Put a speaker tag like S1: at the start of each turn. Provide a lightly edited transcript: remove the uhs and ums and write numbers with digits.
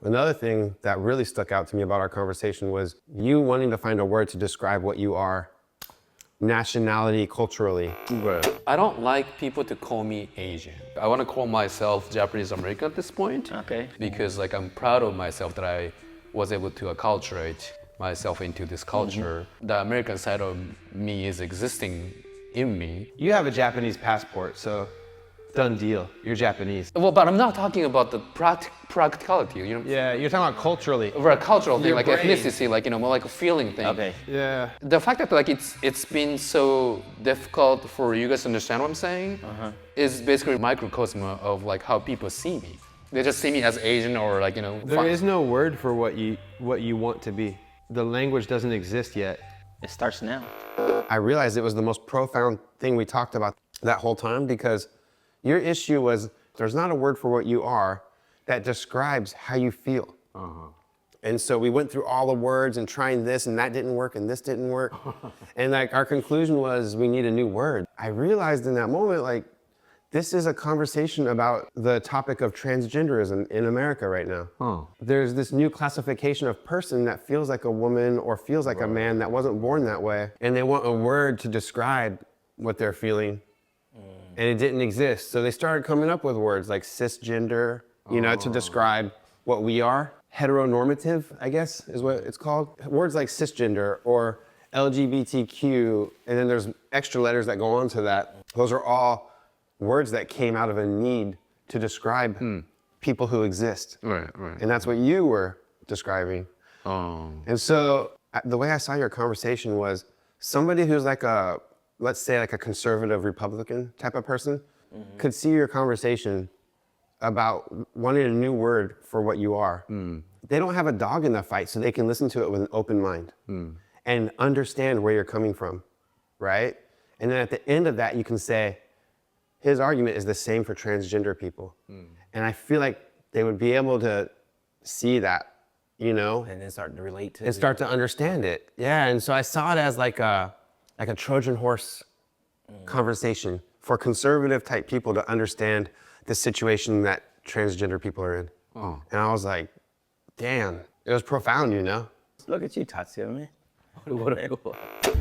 S1: Another thing that really stuck out to me about our conversation was you wanting to find a word to describe what you are, nationality, culturally.
S2: I don't like people to call me Asian. I want to call myself Japanese American at this point.
S3: Okay.
S2: Because like I'm proud of myself that I was able to acculturate myself into this culture. The American side of me is existing in me.
S1: You have a Japanese passport, so done deal. You're Japanese.
S2: Well, but I'm not talking about the practicality, you know?
S1: Yeah, you're talking about culturally.
S2: Over a cultural thing,
S1: Your
S2: like
S1: brain.
S2: ethnicity, like, you know, more like a feeling thing.
S3: Okay.
S1: Yeah.
S2: The fact that like it's been so difficult for you guys to understand what I'm saying is basically a microcosm of like how people see me. They just see me as Asian or like, you know.
S1: There is no word for what you want to be. The language doesn't exist yet.
S3: It starts now.
S1: I realized it was the most profound thing we talked about that whole time because your issue was there's not a word for what you are that describes how you feel. And so we went through all the words and trying this and that didn't work and this didn't work. And like our conclusion was we need a new word. I realized in that moment, like, this is a conversation about the topic of transgenderism in America right now. There's this new classification of person that feels like a woman or feels like a man that wasn't born that way. And they want a word to describe what they're feeling. And it didn't exist. So they started coming up with words like cisgender, you know, to describe what we are. Heteronormative, I guess, is what it's called. Words like cisgender or LGBTQ, and then there's extra letters that go on to that. Those are all words that came out of a need to describe people who exist.
S2: Right.
S1: And that's what you were describing. And so the way I saw your conversation was somebody who's like a, let's say like a conservative Republican type of person could see your conversation about wanting a new word for what you are. They don't have a dog in the fight, so they can listen to it with an open mind and understand where you're coming from, right? And then at the end of that, you can say, his argument is the same for transgender people. And I feel like they would be able to see that, you know?
S4: And then start to relate to
S1: And start to understand it. Yeah, and so I saw it as like a Trojan horse conversation for conservative type people to understand the situation that transgender people are in. And I was like, damn, it was profound, you know?
S4: Look at you, Tatsuya, man. What a